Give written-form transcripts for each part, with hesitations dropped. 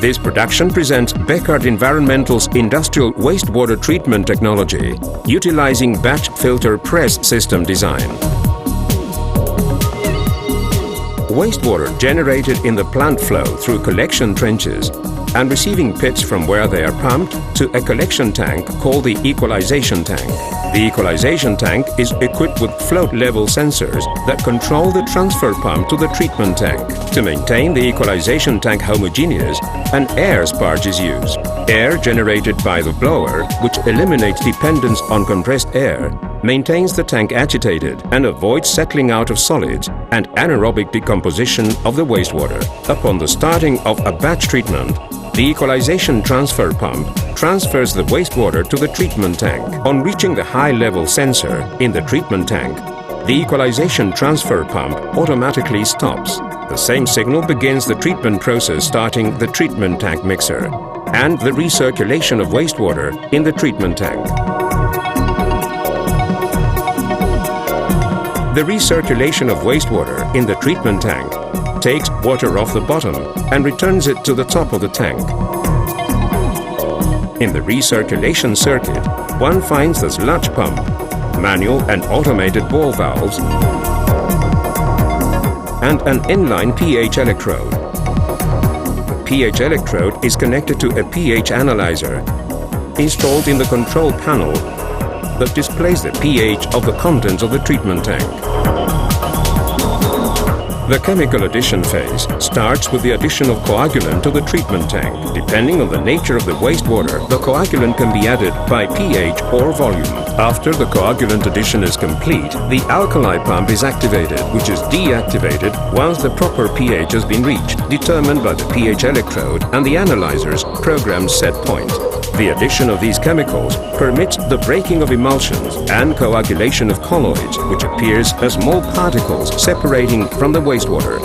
This production presents Beckart Environmental's industrial wastewater treatment technology, utilizing batch filter press system design. Wastewater generated in the plant flow through collection trenches and receiving pits from where they are pumped to a collection tank called the equalization tank. The equalization tank is equipped with float level sensors that control the transfer pump to the treatment tank. To maintain the equalization tank homogeneous, an air sparge is used. Air generated by the blower, which eliminates dependence on compressed air, maintains the tank agitated and avoids settling out of solids and anaerobic decomposition of the wastewater. Upon the starting of a batch treatment, the equalization transfer pump transfers the wastewater to the treatment tank. On reaching the high-level sensor in the treatment tank, the equalization transfer pump automatically stops. The same signal begins the treatment process starting the treatment tank mixer and the recirculation of wastewater in the treatment tank. The recirculation of wastewater in the treatment tank takes water off the bottom and returns it to the top of the tank. In the recirculation circuit, one finds the sludge pump, manual and automated ball valves, and an inline pH electrode. The pH electrode is connected to a pH analyzer installed in the control panel that displays the pH of the contents of the treatment tank. The chemical addition phase starts with the addition of coagulant to the treatment tank. Depending on the nature of the wastewater, the coagulant can be added by pH or volume. After the coagulant addition is complete, the alkali pump is activated, which is deactivated once the proper pH has been reached, determined by the pH electrode and the analyzer's programmed set point. The addition of these chemicals permits the breaking of emulsions and coagulation of colloids, which appears as small particles separating from the wastewater.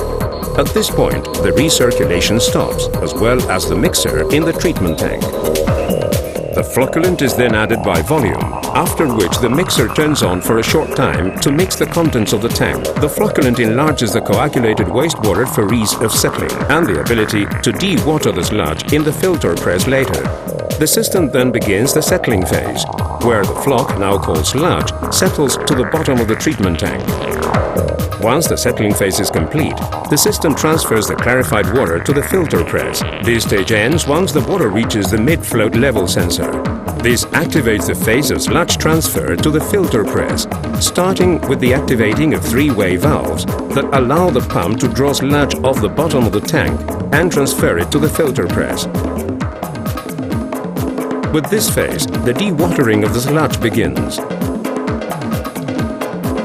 At this point, the recirculation stops, as well as the mixer in the treatment tank. The flocculant is then added by volume, after which the mixer turns on for a short time to mix the contents of the tank. The flocculant enlarges the coagulated wastewater for ease of settling and the ability to de-water the sludge in the filter press later. The system then begins the settling phase, where the floc, now called sludge, settles to the bottom of the treatment tank. Once the settling phase is complete, the system transfers the clarified water to the filter press. This stage ends once the water reaches the mid-float level sensor. This activates the phase of sludge transfer to the filter press, starting with the activating of three-way valves that allow the pump to draw sludge off the bottom of the tank and transfer it to the filter press. With this phase, the dewatering of the sludge begins.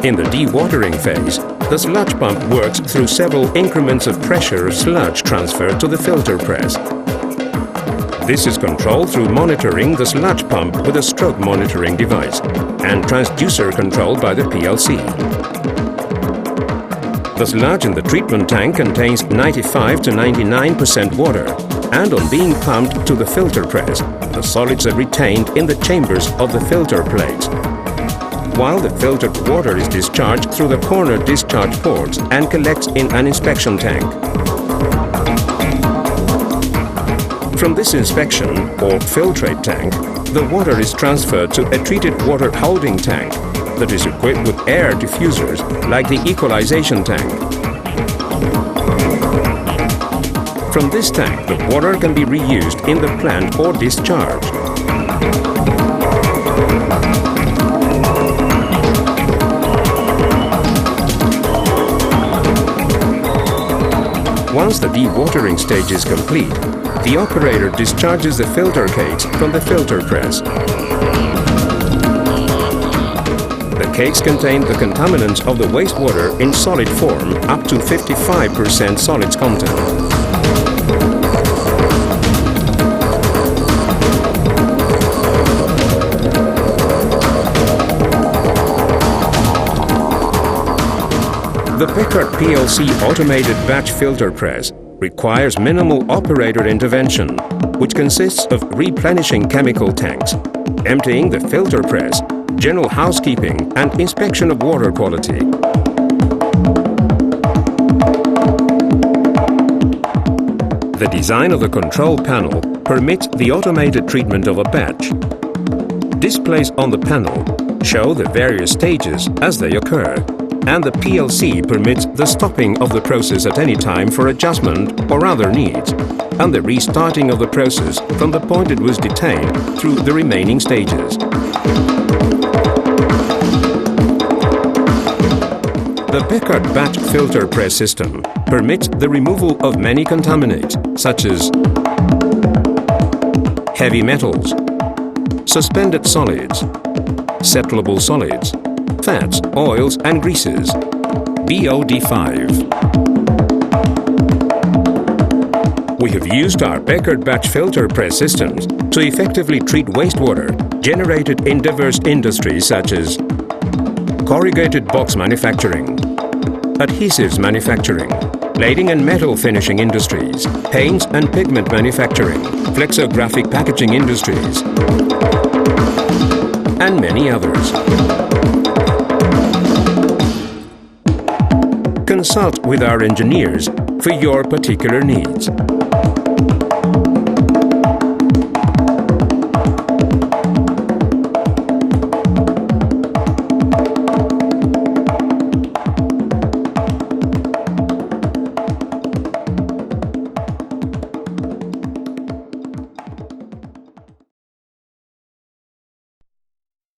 In the dewatering phase, the sludge pump works through several increments of pressure of sludge transfer to the filter press. This is controlled through monitoring the sludge pump with a stroke monitoring device and transducer controlled by the PLC. The sludge in the treatment tank contains 95 to 99% water, and on being pumped to the filter press, the solids are retained in the chambers of the filter plates, while the filtered water is discharged through the corner discharge ports and collects in an inspection tank. From this inspection, or filtrate tank, the water is transferred to a treated water holding tank that is equipped with air diffusers like the equalization tank. From this tank, the water can be reused in the plant or discharged. Once the dewatering stage is complete, the operator discharges the filter cakes from the filter press. The cakes contain the contaminants of the wastewater in solid form up to 55% solids content. The Beckart PLC automated batch filter press requires minimal operator intervention, which consists of replenishing chemical tanks, emptying the filter press, general housekeeping and inspection of water quality. The design of the control panel permits the automated treatment of a batch. Displays on the panel show the various stages as they occur, and the PLC permits the stopping of the process at any time for adjustment or other needs, and the restarting of the process from the point it was detained through the remaining stages. The Beckart batch filter press system permits the removal of many contaminants, such as heavy metals, suspended solids, settlable solids, fats, oils and greases, BOD5. We have used our Beckart batch filter press systems to effectively treat wastewater generated in diverse industries such as corrugated box manufacturing, adhesives manufacturing, plating and metal finishing industries, paints and pigment manufacturing, flexographic packaging industries, and many others. Consult with our engineers for your particular needs.